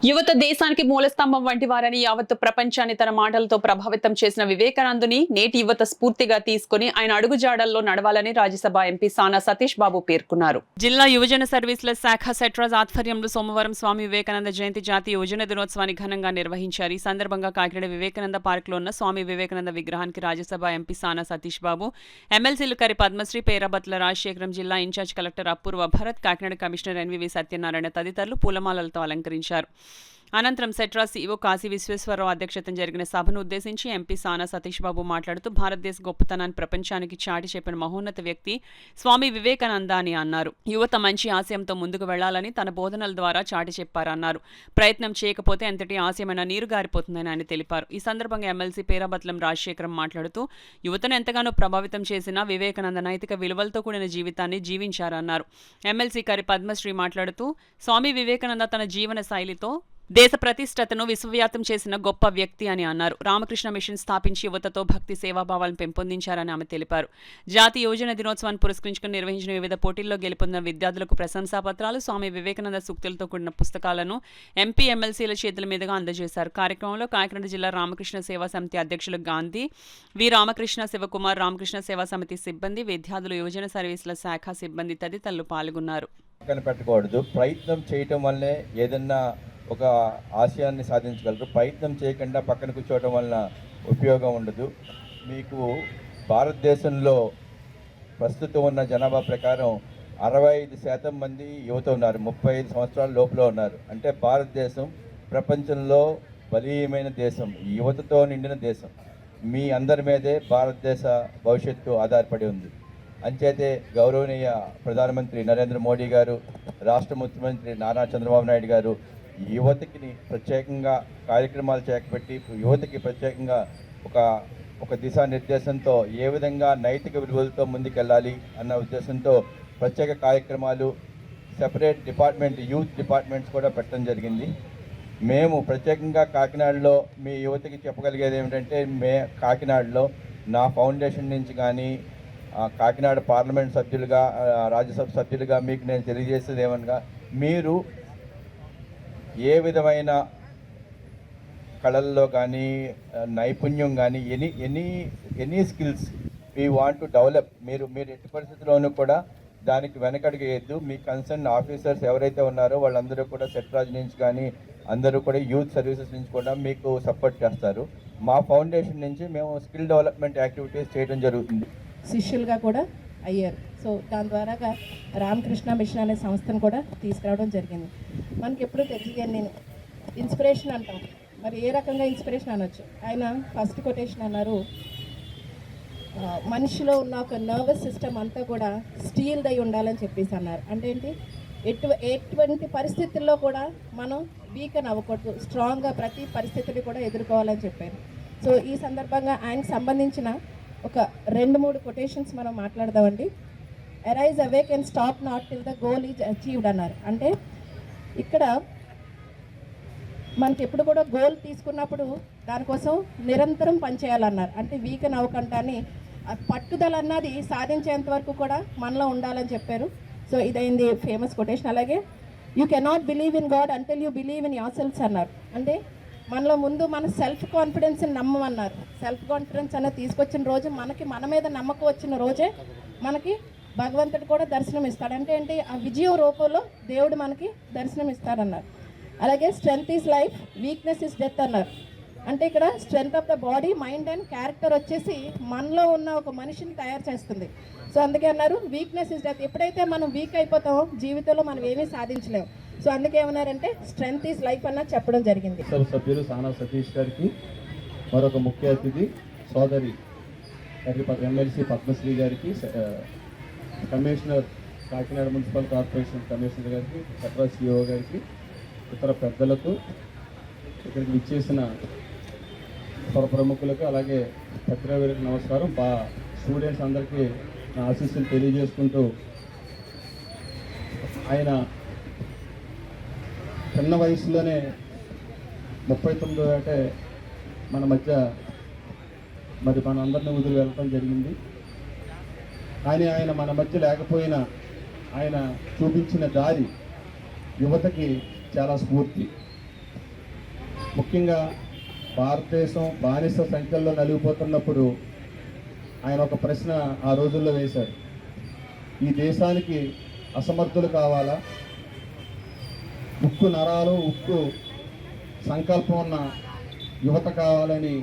యువత దేశానికి మూలస్తంభం వంటి వారని యావత్ ప్రపంచాన్ని తన మాటలతో ప్రభావితం చేసిన వివేకానందుని నేటి యువత స్ఫూర్తిగా తీసుకుని ఆయన అడుగుజాడల్లో నడవాలని రాజ్యసభ ఎంపీ సానా సతీష్ బాబు పేర్కొన్నారు. జిల్లా యువజన సర్వీసుల శాఖ సెట్రాజ్ ఆధ్వర్యంలో సోమవారం స్వామి వివేకానంద జయంతి జాతీయ యువజన దినోత్సవాన్ని ఘనంగా నిర్వహించారు. ఈ సందర్భంగా కాకినాడ వివేకానంద పార్క్ లో ఉన్న స్వామి వివేకానంద విగ్రహానికి రాజ్యసభ ఎంపీ సానా సతీష్ బాబు, ఎమ్మెల్సీలు కరి పద్మశ్రీ, పేరాబత్ల రాజశేఖరం, జిల్లా ఇన్ఛార్జ్ కలెక్టర్ అపూర్వ భరత్, కాకినాడ కమిషనర్ ఎన్వివి సత్యనారాయణ తదితరులు పూలమాలలతో అలంకరించారు. అనంతరం సెట్రాస్ సీఈఓ కాశీ విశ్వేశ్వరరావు అధ్యక్షతన జరిగిన సభను ఉద్దేశించి ఎంపీ సానా సతీష్ బాబు మాట్లాడుతూ భారతదేశ గొప్పతనాన్ని ప్రపంచానికి చాటి చెప్పిన మహోన్నత వ్యక్తి స్వామి వివేకానంద అని అన్నారు. యువత మంచి ఆశయంతో ముందుకు వెళ్లాలని తన బోధనల ద్వారా చాటి చెప్పారన్నారు. ప్రయత్నం చేయకపోతే ఎంతటి ఆశయమైన నీరు గారిపోతుందని ఆయన తెలిపారు. ఈ సందర్భంగా ఎమ్మెల్సీ పేరాబత్లం రాజశేఖరం మాట్లాడుతూ యువతను ఎంతగానో ప్రభావితం చేసిన వివేకానంద నైతిక విలువలతో కూడిన జీవితాన్ని జీవించారన్నారు. ఎమ్మెల్సీ కరి పద్మశ్రీ మాట్లాడుతూ స్వామి వివేకానంద తన జీవన శైలితో దేశ ప్రతిష్టతను విశ్వవ్యాప్తం చేసిన గొప్ప వ్యక్తి అని అన్నారు. రామకృష్ణ మిషన్ స్థాపించి యువతతో భక్తి సేవాభావాలను పెంపొందించారని ఆమె తెలిపారు. జాతీయ యువజన దినోత్సవాన్ని పురస్కరించుకుని నిర్వహించిన వివిధ పోటీల్లో గెలుపొందిన విద్యార్థులకు ప్రశంసాపత్రాలు, స్వామి వివేకానంద సూక్తులతో కూడిన పుస్తకాలను ఎంపీ, ఎమ్మెల్సీల చేతుల మీదుగా అందజేశారు. కార్యక్రమంలో కాకినాడ జిల్లా రామకృష్ణ సేవా సమితి అధ్యక్షులు గాంధీ, వి రామకృష్ణ, శివకుమార్, రామకృష్ణ సేవా సమితి సిబ్బంది, విద్యార్థులు, యువజన సర్వీసుల శాఖ సిబ్బంది తదితరులు పాల్గొన్నారు. పెట్టకూడదు, ప్రయత్నం చేయటం వల్లే ఏదన్నా ఒక ఆశయాన్ని సాధించగలరు. ప్రయత్నం చేయకుండా పక్కన కూర్చోవడం వలన ఉపయోగం ఉండదు. మీకు భారతదేశంలో ప్రస్తుతం ఉన్న జనాభా ప్రకారం 65% మంది యువత ఉన్నారు, 35 సంవత్సరాల లోపల ఉన్నారు. అంటే భారతదేశం ప్రపంచంలో బలీయమైన దేశం, యువతతో నిండిన దేశం. మీ అందరి మీదే భారతదేశ భవిష్యత్తు ఆధారపడి ఉంది. అంచేతే గౌరవనీయ ప్రధానమంత్రి నరేంద్ర మోడీ గారు, రాష్ట్ర ముఖ్యమంత్రి నారా చంద్రబాబు నాయుడు గారు యువతకి ప్రత్యేకంగా కార్యక్రమాలు చేపట్టి యువతకి ప్రత్యేకంగా ఒక దిశానిర్దేశంతో ఏ విధంగా నైతిక విలువలతో ముందుకెళ్ళాలి అన్న ఉద్దేశంతో ప్రత్యేక కార్యక్రమాలు, సెపరేట్ డిపార్ట్మెంట్, యూత్ డిపార్ట్మెంట్స్ కూడా పెట్టడం జరిగింది. మేము ప్రత్యేకంగా కాకినాడలో మీ యువతకి చెప్పగలిగేది ఏమిటంటే, కాకినాడలో నా ఫౌండేషన్ నుంచి కానీ కాకినాడ పార్లమెంట్ సభ్యులుగా, రాజ్యసభ సభ్యులుగా మీకు నేను తెలియజేసేది ఏమనగా, మీరు ఏ విధమైన కళల్లో కానీ నైపుణ్యం కానీ any skills we want to develop, మీరు ఎట్టి పరిస్థితుల్లోనూ కూడా దానికి వెనకడుగు వేయద్దు. మీ కన్సర్న్ ఆఫీసర్స్ ఎవరైతే ఉన్నారో వాళ్ళందరూ కూడా సెట్రాజ్ నుంచి కానీ అందరూ కూడా యూత్ సర్వీసెస్ నుంచి కూడా మీకు సపోర్ట్ చేస్తారు. మా ఫౌండేషన్ నుంచి మేము స్కిల్ డెవలప్మెంట్ యాక్టివిటీస్ చేయడం జరుగుతుంది. శిష్యులుగా కూడా అయ్యారు. సో దాని ద్వారాగా రామకృష్ణ మిషన్ అనే సంస్థను కూడా తీసుకురావడం జరిగింది. మనకి ఎప్పుడు తెలియదు, నేను ఇన్స్పిరేషన్ అంటాం, మరి ఏ రకంగా ఇన్స్పిరేషన్ అనొచ్చు. ఆయన ఫస్ట్ కొటేషన్ అన్నారు, మనిషిలో ఉన్న ఒక నర్వస్ సిస్టమ్ అంతా కూడా స్టీల్ దై ఉండాలని చెప్పేసి అన్నారు. అంటే ఏంటి, ఎటువంటి పరిస్థితుల్లో కూడా మనం వీక్ అవ్వకూడదు, స్ట్రాంగ్గా ప్రతి పరిస్థితిని కూడా ఎదుర్కోవాలని చెప్పారు. సో ఈ సందర్భంగా ఆయనకు సంబంధించిన ఒక 2-3 కొటేషన్స్ మనం మాట్లాడదామండి. Arise awake and stop not till the goal is achieved అన్నారు. అంటే ఇక్కడ మనకి ఎప్పుడు కూడా గోల్ తీసుకున్నప్పుడు దానికోసం నిరంతరం పనిచేయాలన్నారు. అంటే వీక్ అవ్వకంటాన్ని పట్టుదల అన్నది సాధించేంత వరకు కూడా మనలో ఉండాలని చెప్పారు. సో ఇదైంది ఫేమస్ కొటేషన్. అలాగే you cannot believe in God until you believe in yourselves అన్నారు. అంటే మనలో ముందు మన సెల్ఫ్ కాన్ఫిడెన్స్ని నమ్మమన్నారు. సెల్ఫ్ కాన్ఫిడెన్స్ అనేది తీసుకొచ్చిన రోజు, మనకి మన మీద నమ్మకం వచ్చిన రోజే మనకి భగవంతుడు కూడా దర్శనం ఇస్తాడు. అంటే ఏంటి, ఆ విజయం రూపంలో దేవుడు మనకి దర్శనం ఇస్తాడన్నారు. అలాగే strength is life, weakness is death అన్నారు. అంటే ఇక్కడ strength of the body, mind and character వచ్చేసి మనలో ఉన్న ఒక మనిషిని తయారు చేస్తుంది. సో అందుకే అన్నారు వీక్నెస్ ఈజ్ డెత్. ఎప్పుడైతే మనం వీక్ అయిపోతామో జీవితంలో మనం ఏమీ సాధించలేము. సో అందుకే ఏమన్నారంటే స్ట్రెంగ్త్ ఈజ్ లైఫ్ అన్నది చెప్పడం జరిగింది. సభ్యులు సానా సతీష్ గారికి, మరొక ముఖ్య అతిథి సోదరి ఎమ్మెల్సీ పద్మశ్రీ గారికి, commissioner Kakinada municipal corporation commissioner గారికి, సెట్రాజ్ సిఇఓ గారికి, ఇతర పెద్దలకు, ఇక్కడికి విచ్చేసిన ప్రముఖులకు, అలాగే పత్రికావిలకు నమస్కారం. స్టూడెంట్స్ అందరికీ నా ఆశీస్సులు తెలియజేసుకుంటూ, ఆయన చిన్న వయసులోనే 39 అంటే మన మధ్య మరి మన అందరిని వదిలి వెళ్ళటం జరిగింది. కానీ ఆయన మన మధ్య లేకపోయినా ఆయన చూపించిన దారి యువతకి చాలా స్ఫూర్తి. ముఖ్యంగా భారతదేశం బానిస సంఖ్యల్లో నలిగిపోతున్నప్పుడు ఆయన ఒక ప్రశ్న ఆ రోజుల్లో వేశారు. ఈ దేశానికి అసమర్థులు కావాలా, ఉక్కు నరాలు ఉక్కు సంకల్పం ఉన్న యువత కావాలని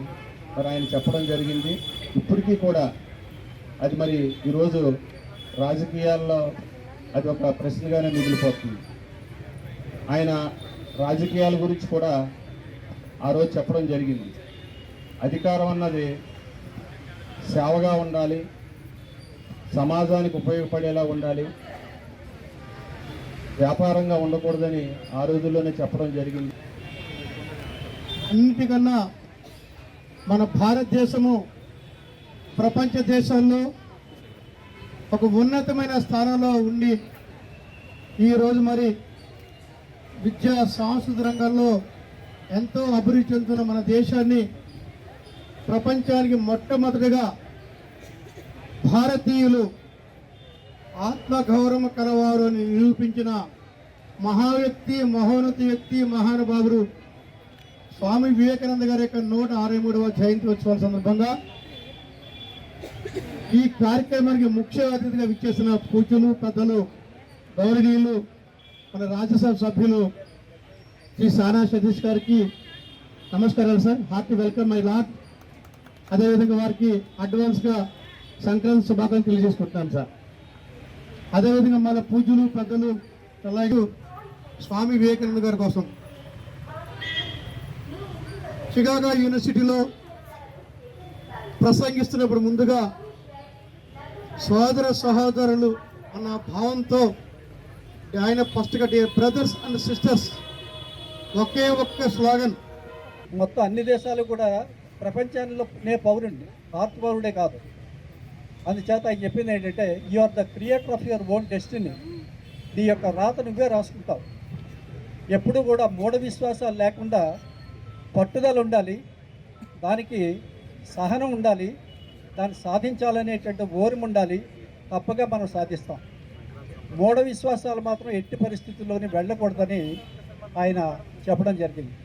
మరి ఆయన చెప్పడం జరిగింది. ఇప్పటికీ కూడా అది మరి ఈరోజు రాజకీయాల్లో అది ఒక ప్రశ్నగానే మిగిలిపోతుంది. ఆయన రాజకీయాల గురించి కూడా ఆ రోజు చెప్పడం జరిగింది. అధికారం అన్నది సేవగా ఉండాలి, సమాజానికి ఉపయోగపడేలా ఉండాలి, వ్యాపారంగా ఉండకూడదని ఆ రోజుల్లోనే చెప్పడం జరిగింది. అన్నిటికన్నా మన భారతదేశము ప్రపంచ దేశాల్లో ఒక ఉన్నతమైన స్థానంలో ఉండి ఈరోజు మరి విద్యా సాంస్కృతిక రంగంలో ఎంతో అభివృద్ధి చెందుతున్న మన దేశాన్ని ప్రపంచానికి మొట్టమొదటిగా భారతీయులు ఆత్మగౌరవం కలవారు అని నిరూపించిన మహావ్యక్తి, మహోన్నత వ్యక్తి, మహానుభావుడు స్వామి వివేకానంద గారి యొక్క 163వ జయంతి ఉత్సవాల సందర్భంగా ఈ కార్యక్రమానికి ముఖ్య అతిథిగా విచ్చేసిన పూజ్యులు, పెద్దలు, గౌరవనీయులు, మన రాజ్యసభ సభ్యులు శ్రీ సానా సతీష్ గారికి నమస్కారాలు sir. Hearty welcome my lord. అదేవిధంగా వారికి అడ్వాన్స్గా సంక్రాంతి శుభాకాంక్షలు తెలియజేసుకుంటున్నాను సార్. అదేవిధంగా మన పూజ్యులు, పెద్దలు, అలాగే స్వామి వివేకానంద గారి కోసం చికాగో యూనివర్సిటీలో ప్రసంగిస్తున్నప్పుడు ముందుగా సోదర సహోదరులు అన్న భావంతో ఆయన ఫస్ట్గా బ్రదర్స్ అండ్ సిస్టర్స్ ఒకే ఒక్క స్లోగన్. మొత్తం అన్ని దేశాలు కూడా ప్రపంచంలో పౌరుడిని, భారత పౌరుడే కాదు. అందుచేత ఆయన చెప్పింది ఏంటంటే, you are the creator of your own destiny. నీ యొక్క రాత నువ్వే రాసుకుంటావు. ఎప్పుడు కూడా మూఢ విశ్వాసాలు లేకుండా పట్టుదల ఉండాలి, దానికి సహనం ఉండాలి, దాన్ని సాధించాలనేటువంటి ఓర్మ ఉండాలి. తప్పగా మనం సాధిస్తాం. మూఢ విశ్వాసాలు మాత్రం ఎట్టి పరిస్థితుల్లోని వెళ్ళకూడదని ఆయన చెప్పడం జరిగింది.